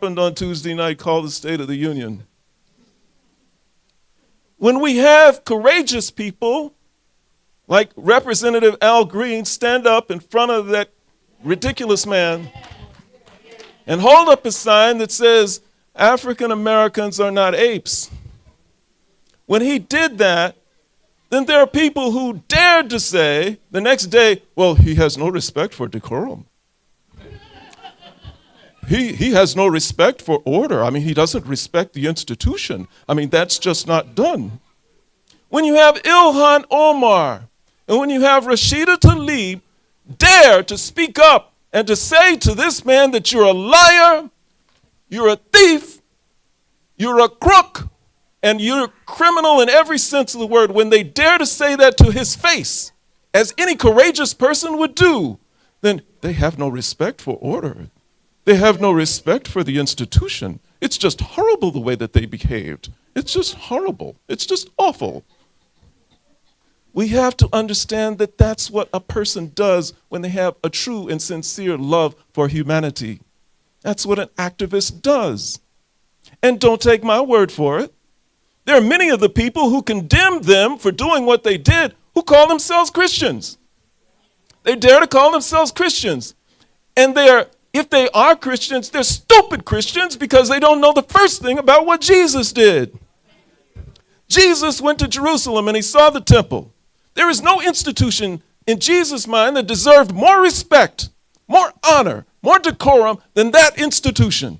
happened on Tuesday night called the State of the Union. When we have courageous people like Representative Al Green stand up in front of that ridiculous man and hold up a sign that says, African Americans are not apes. When he did that, then there are people who dared to say the next day, well, he has no respect for decorum. He has no respect for order. I mean, he doesn't respect the institution. I mean, that's just not done. When you have Ilhan Omar and when you have Rashida Tlaib dare to speak up and to say to this man that you're a liar, you're a thief, you're a crook, and you're a criminal in every sense of the word, when they dare to say that to his face, as any courageous person would do, then they have no respect for order. They have no respect for the institution. It's just horrible the way that they behaved. It's just horrible. It's just awful. We have to understand that that's what a person does when they have a true and sincere love for humanity. That's what an activist does. And don't take my word for it. There are many of the people who condemned them for doing what they did who call themselves Christians. They dare to call themselves Christians. And if they are Christians, they're stupid Christians because they don't know the first thing about what Jesus did. Jesus went to Jerusalem and he saw the temple. There is no institution in Jesus' mind that deserved more respect, more honor, more decorum than that institution.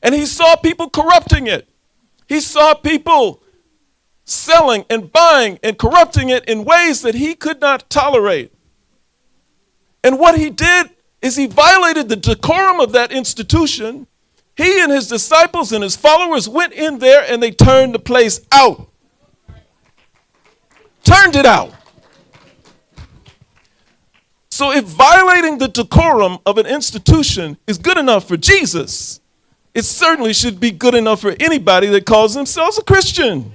And he saw people corrupting it. He saw people selling and buying and corrupting it in ways that he could not tolerate. And what he did is he violated the decorum of that institution. He and his disciples and his followers went in there and they turned the place out. Turned it out. So if violating the decorum of an institution is good enough for Jesus, it certainly should be good enough for anybody that calls themselves a Christian.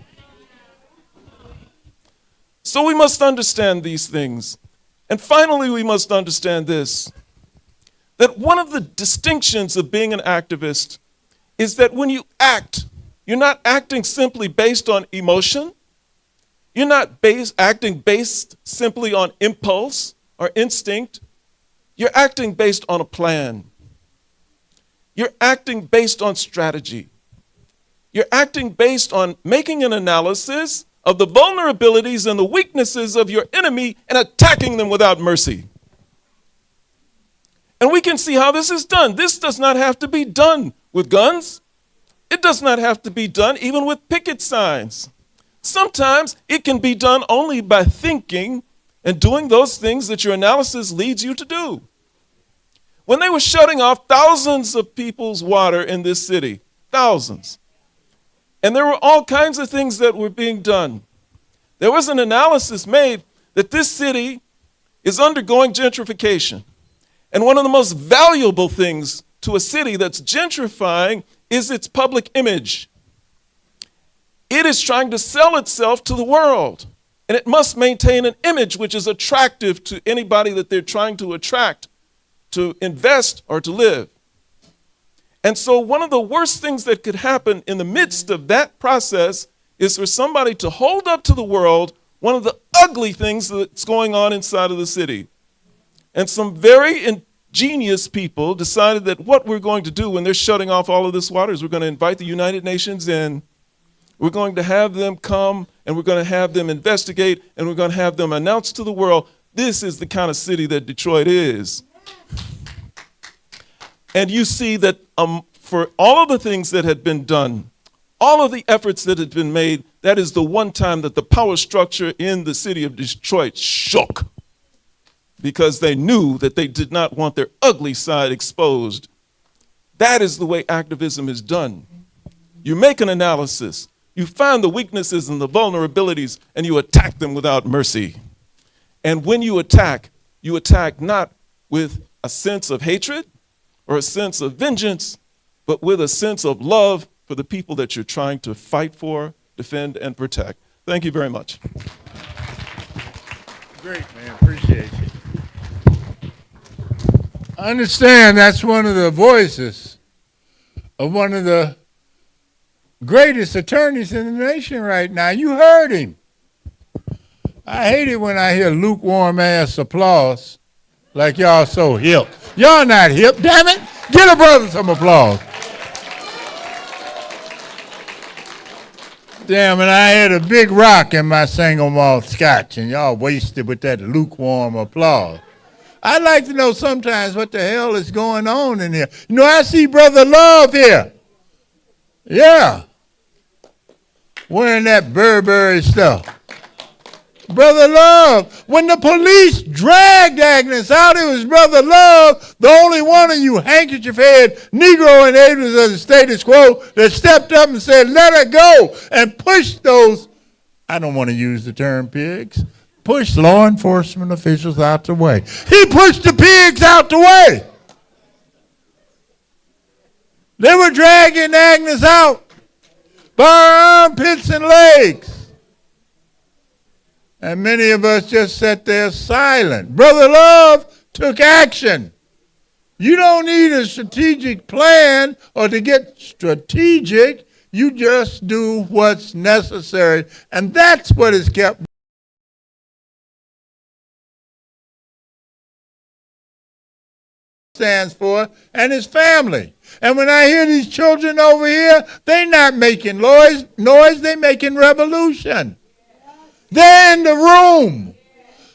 So we must understand these things. And finally, we must understand this, that one of the distinctions of being an activist is that when you act, you're not acting simply based on emotion. You're not acting based simply on impulse or instinct. You're acting based on a plan. You're acting based on strategy. You're acting based on making an analysis of the vulnerabilities and the weaknesses of your enemy and attacking them without mercy. And we can see how this is done. This does not have to be done with guns. It does not have to be done even with picket signs. Sometimes it can be done only by thinking and doing those things that your analysis leads you to do. When they were shutting off thousands of people's water in this city, thousands, and there were all kinds of things that were being done, there was an analysis made that this city is undergoing gentrification. And one of the most valuable things to a city that's gentrifying is its public image. It is trying to sell itself to the world, and it must maintain an image which is attractive to anybody that they're trying to attract to invest or to live. And so one of the worst things that could happen in the midst of that process is for somebody to hold up to the world one of the ugly things that's going on inside of the city. And some very ingenious people decided that what we're going to do when they're shutting off all of this water is we're going to invite the United Nations in. We're going to have them come and we're going to have them investigate and we're going to have them announce to the world, this is the kind of city that Detroit is. And you see that for all of the things that had been done, all of the efforts that had been made, that is the one time that the power structure in the city of Detroit shook because they knew that they did not want their ugly side exposed. That is the way activism is done. You make an analysis, you find the weaknesses and the vulnerabilities, and you attack them without mercy. And when you attack not with a sense of hatred or a sense of vengeance, but with a sense of love for the people that you're trying to fight for, defend, and protect. Thank you very much. Great, man. Appreciate you. I understand that's one of the voices of one of the greatest attorneys in the nation right now. You heard him. I hate it when I hear lukewarm ass applause like y'all so hip. Y'all not hip, damn it. Give a brother some applause. Damn, and I had a big rock in my single malt scotch, and y'all wasted with that lukewarm applause. I'd like to know sometimes what the hell is going on in here. You know, I see Brother Love here. Yeah. Wearing that Burberry stuff. Brother Love, when the police dragged Agnes out, it was Brother Love, the only one of you handkerchief-head Negro enablers of the status quo that stepped up and said, let her go, and pushed those, I don't want to use the term pigs, pushed law enforcement officials out the way. He pushed the pigs out the way. They were dragging Agnes out by her armpits and legs. And many of us just sat there silent. Brother Love took action. You don't need a strategic plan or to get strategic. You just do what's necessary. And that's what has kept stands for and his family. And when I hear these children over here, they're not making noise, they're making revolution. They're in the room.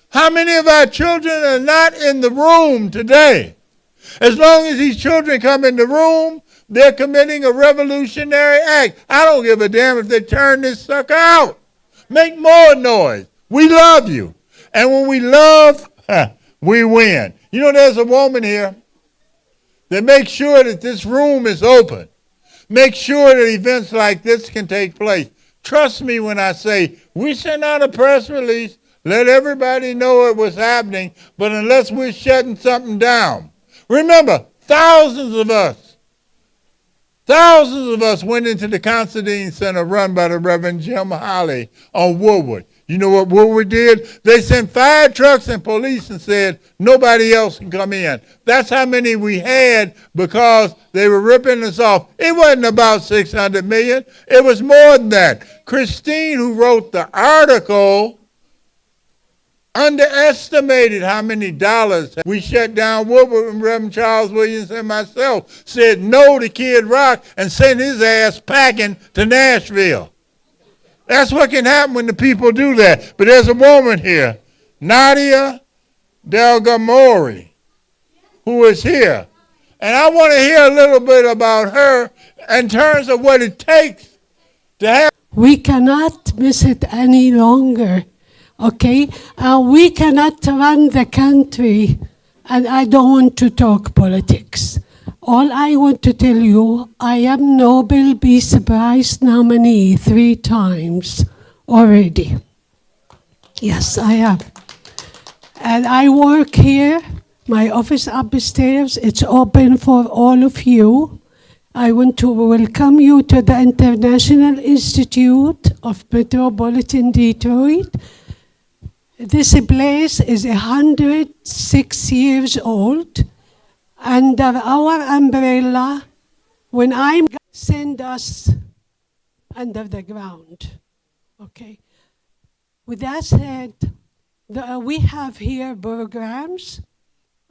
How many of our children are not in the room today? As long as these children come in the room, they're committing a revolutionary act. I don't give a damn if they turn this sucker out. Make more noise. We love you. And when we love, we win. You know, there's a woman here that makes sure that this room is open. Make sure that events like this can take place. Trust me when I say, we sent out a press release, let everybody know it was happening, but unless we're shutting something down. Remember, thousands of us went into the Considine Center run by the Reverend Jim Holly on Woodward. You know what Woodward did? They sent fire trucks and police and said, nobody else can come in. That's how many we had because they were ripping us off. It wasn't about 600 million. It was more than that. Christine, who wrote the article, underestimated how many dollars we shut down Woodward, and Reverend Charles Williams and myself said no to Kid Rock and sent his ass packing to Nashville. That's what can happen when the people do that. But there's a woman here, Nadia Delgamori, who is here. And I want to hear a little bit about her in terms of what it takes to have. We cannot miss it any longer, okay? We cannot run the country, and I don't want to talk politics. All I want to tell you, I am Nobel Peace Prize nominee 3 times already. Yes, I am. And I work here, my office upstairs. It's open for all of you. I want to welcome you to the International Institute of Metropolitan Detroit. This place is 106 years old. Under our umbrella, when I'm send us under the ground, okay? With that said, we have here programs,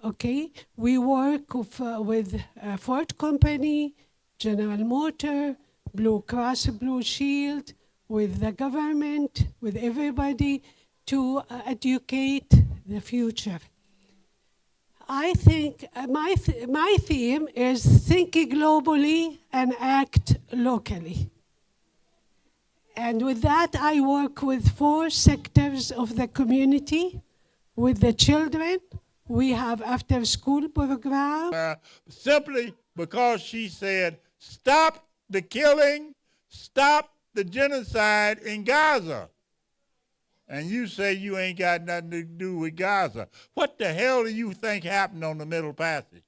okay? We work with Ford Company, General Motor, Blue Cross Blue Shield, with the government, with everybody to educate the future. I think my theme is think globally and act locally. And with that, I work with 4 sectors of the community. With the children, we have after-school program. Simply because she said, stop the killing, stop the genocide in Gaza. And you say you ain't got nothing to do with Gaza. What the hell do you think happened on the Middle Passage?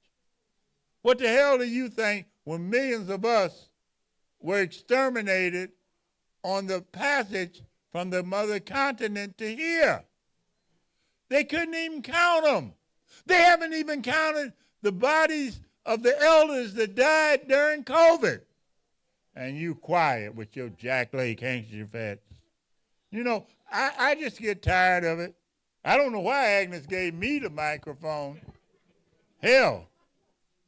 What the hell do you think when millions of us were exterminated on the passage from the mother continent to here? They couldn't even count them. They haven't even counted the bodies of the elders that died during COVID. And you quiet with your Jack Lake handkerchief hats. You know, I just get tired of it. I don't know why Agnes gave me the microphone. Hell,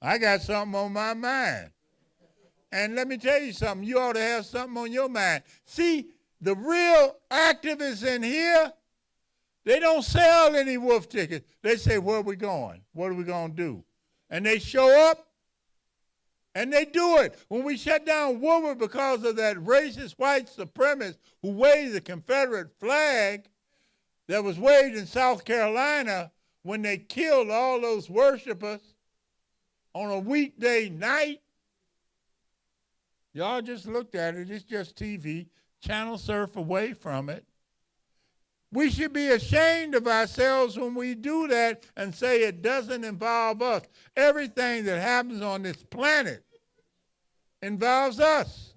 I got something on my mind. And let me tell you something, you ought to have something on your mind. See, the real activists in here, they don't sell any wolf tickets. They say, where are we going? What are we going to do? And they show up, and they do it. When we shut down Woodward because of that racist white supremacist who waved the Confederate flag that was waved in South Carolina when they killed all those worshipers on a weekday night, y'all just looked at it. It's just TV. Channel surf away from it. We should be ashamed of ourselves when we do that and say it doesn't involve us. Everything that happens on this planet involves us.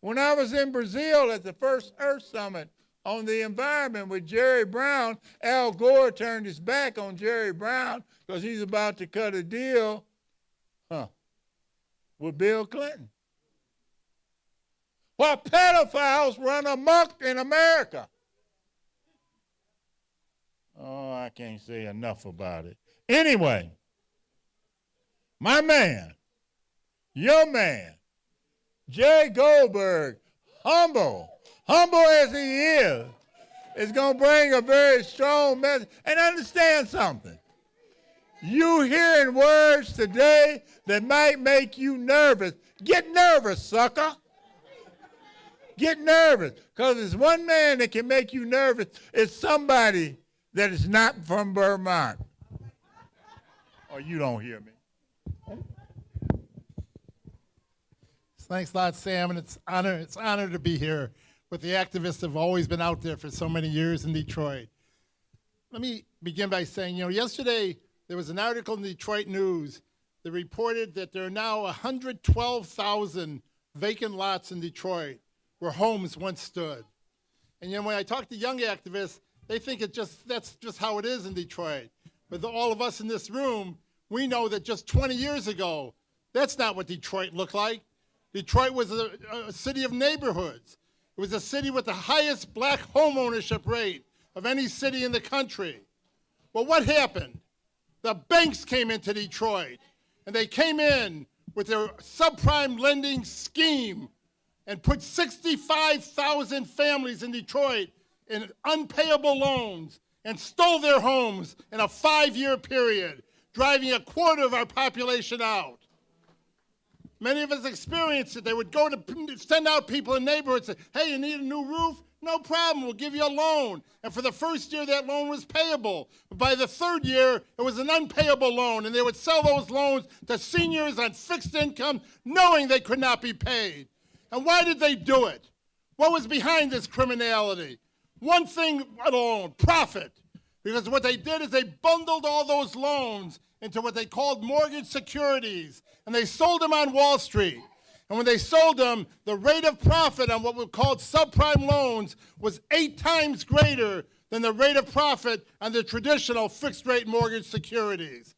When I was in Brazil at the first Earth Summit on the environment with Jerry Brown, Al Gore turned his back on Jerry Brown because he's about to cut a deal with Bill Clinton. While pedophiles run amok in America. Oh, I can't say enough about it. Anyway, my man, your man, Jay Goldberg, humble as he is going to bring a very strong message. And understand something. You hearing words today that might make you nervous. Get nervous, sucker. Get nervous. Because there's one man that can make you nervous. It's somebody that is not from Vermont. Oh, you don't hear me. Thanks a lot, Sam, and it's an honor to be here with the activists that have always been out there for so many years in Detroit. Let me begin by saying, yesterday there was an article in the Detroit News that reported that there are now 112,000 vacant lots in Detroit where homes once stood. And when I talk to young activists, they think that's just how it is in Detroit. But all of us in this room, we know that just 20 years ago, that's not what Detroit looked like. Detroit was a city of neighborhoods. It was a city with the highest black home ownership rate of any city in the country. Well, what happened? The banks came into Detroit, and they came in with their subprime lending scheme and put 65,000 families in Detroit in unpayable loans and stole their homes in a 5-year period, driving a quarter of our population out. Many of us experienced it. They would go to send out people in neighborhoods and say, hey, you need a new roof? No problem, we'll give you a loan. And for the first year, that loan was payable. But by the third year, it was an unpayable loan, and they would sell those loans to seniors on fixed income, knowing they could not be paid. And why did they do it? What was behind this criminality? One thing alone, profit. Because what they did is they bundled all those loans into what they called mortgage securities, and they sold them on Wall Street. And when they sold them, the rate of profit on what were called subprime loans was 8 times greater than the rate of profit on the traditional fixed-rate mortgage securities.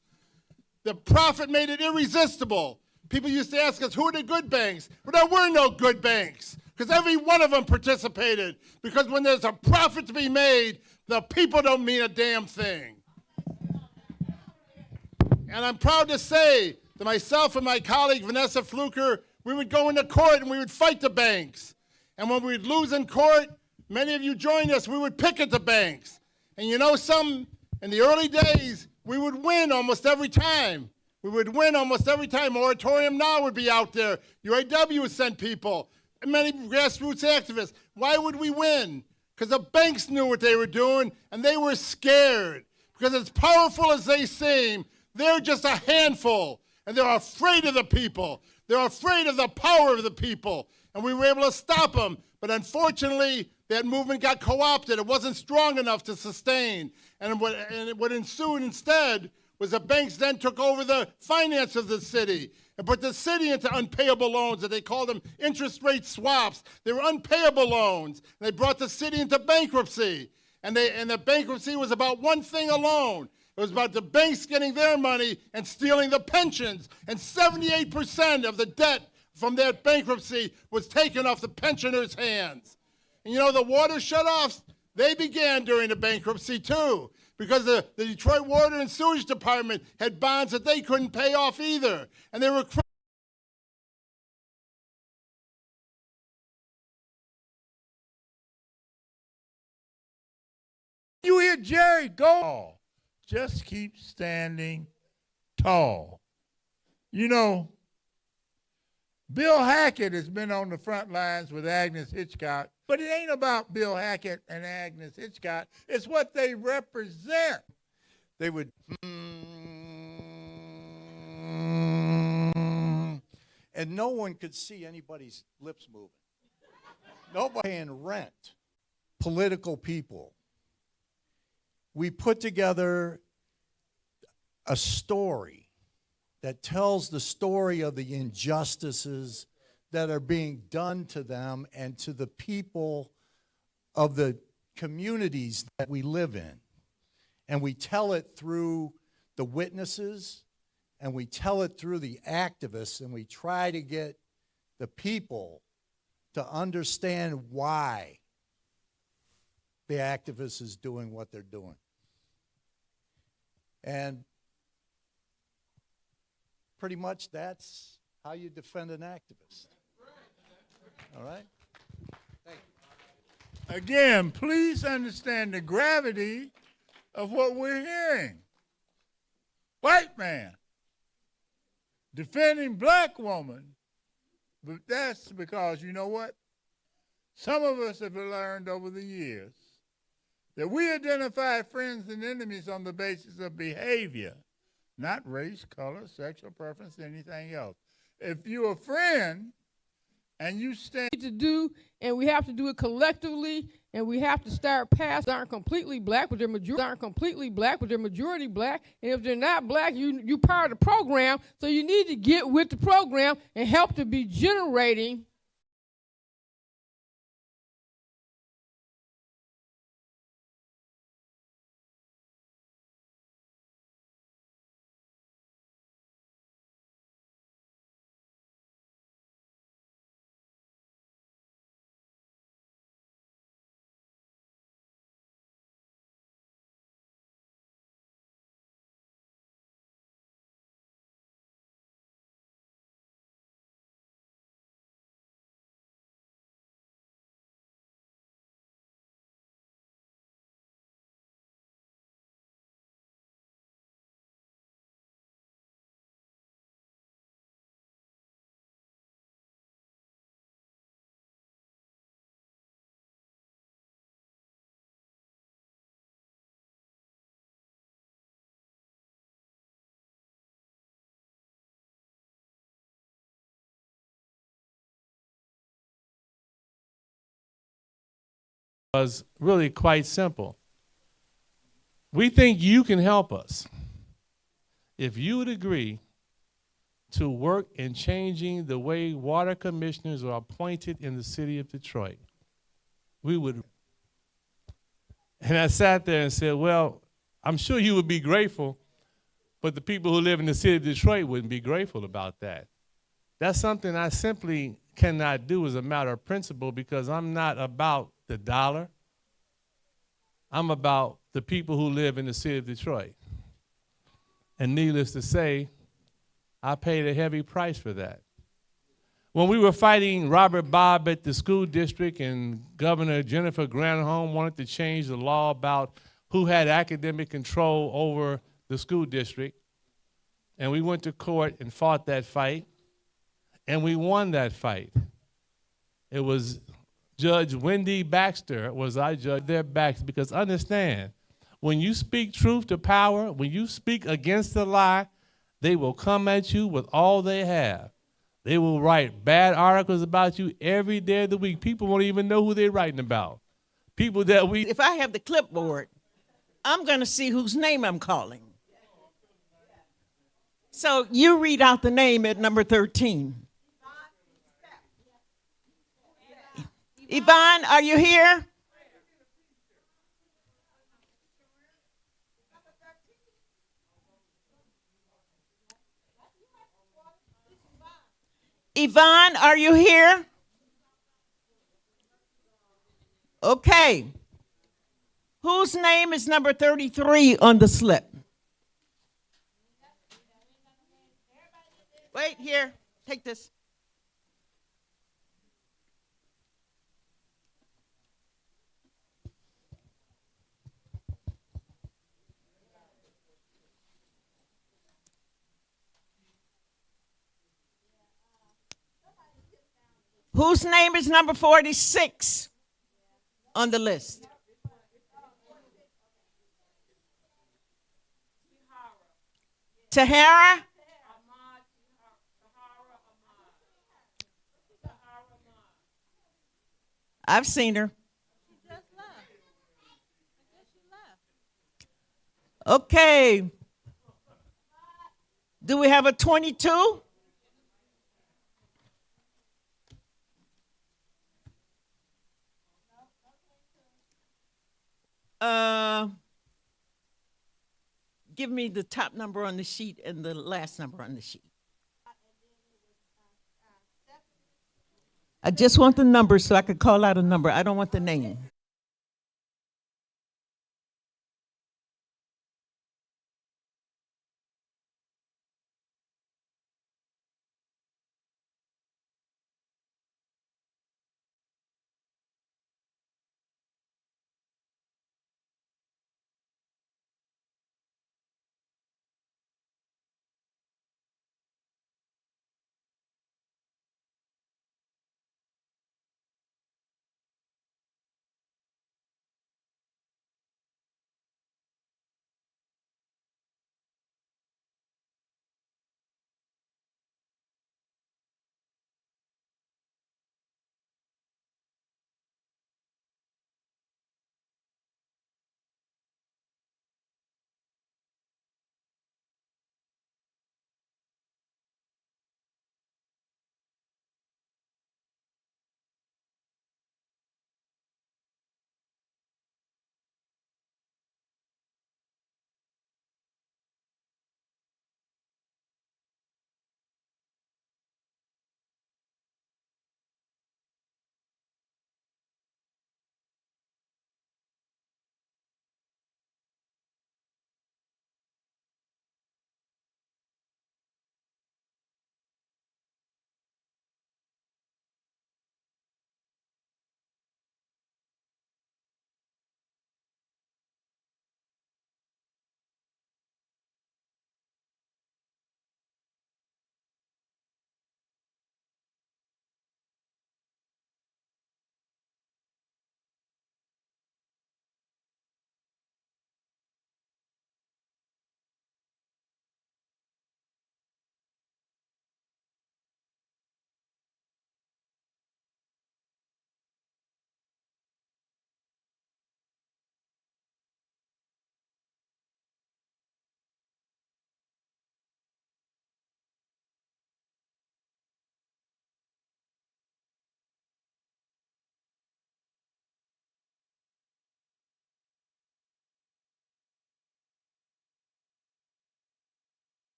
The profit made it irresistible. People used to ask us, who are the good banks? But there were no good banks, because every one of them participated. Because when there's a profit to be made, the people don't mean a damn thing. And I'm proud to say that myself and my colleague Vanessa Fluker, we would go into court and we would fight the banks. And when we'd lose in court, many of you joined us, we would picket the banks. And in the early days, we would win almost every time. We would win almost every time. Moratorium Now would be out there. UAW would send people. And many grassroots activists. Why would we win? Because the banks knew what they were doing, and they were scared. Because as powerful as they seem, they're just a handful, and they're afraid of the people. They're afraid of the power of the people, and we were able to stop them. But unfortunately, that movement got co-opted. It wasn't strong enough to sustain. And what ensued instead was the banks then took over the finance of the city and put the city into unpayable loans that they called them interest rate swaps. They were unpayable loans. And they brought the city into bankruptcy. And the bankruptcy was about one thing alone. It was about the banks getting their money and stealing the pensions. And 78% of the debt from that bankruptcy was taken off the pensioners' hands. And you know, the water shutoffs, they began during the bankruptcy too, because the Detroit Water and Sewage Department had bonds that they couldn't pay off either. And they were You hear Jerry go, just keep standing tall. You know, Bill Hackett has been on the front lines with Agnes Hitchcock, but it ain't about Bill Hackett and Agnes Hitchcock. It's what they represent. They would, and no one could see anybody's lips moving. Nobody paying rent. Political people. We put together a story that tells the story of the injustices that are being done to them and to the people of the communities that we live in. And we tell it through the witnesses, and we tell it through the activists, and we try to get the people to understand why the activist is doing what they're doing. And pretty much that's how you defend an activist. All right? Thank you. again, please understand the gravity of what we're hearing. White man defending black woman, but that's because, you know what? Some of us have learned over the years that we identify friends and enemies on the basis of behavior, not race, color, sexual preference, anything else. If you're a friend and you stand to do, and we have to do it collectively, and we have to start past aren't completely black, but they're majority black, and if they're not black, you part of the program, so you need to get with the program and help to be generating was really quite simple. We think you can help us if you would agree to work in changing the way water commissioners are appointed in the city of Detroit. We would. And I sat there and said, well, I'm sure you would be grateful, but the people who live in the city of Detroit wouldn't be grateful about that. That's something I simply cannot do as a matter of principle, because I'm not about the dollar. I'm about the people who live in the city of Detroit. And needless to say, I paid a heavy price for that. When we were fighting Robert Bobb at the school district and Governor Jennifer Granholm wanted to change the law about who had academic control over the school district, and we went to court and fought that fight, and we won that fight. It was Judge Wendy Baxter was our judge, their backs, because understand, when you speak truth to power, when you speak against the lie, they will come at you with all they have. They will write bad articles about you every day of the week. People won't even know who they're writing about. People that we... If I have the clipboard, I'm going to see whose name I'm calling. So you read out the name at number 13. Yvonne, are you here? Yvonne, are you here? Okay. Whose name is number 33 on the slip? Wait, here. Take this. Whose name is number 46 on the list? Tahara? I've seen her. Okay. Do we have a 22? Give me the top number on the sheet and the last number on the sheet. I just want the number so I could call out a number. I don't want the name.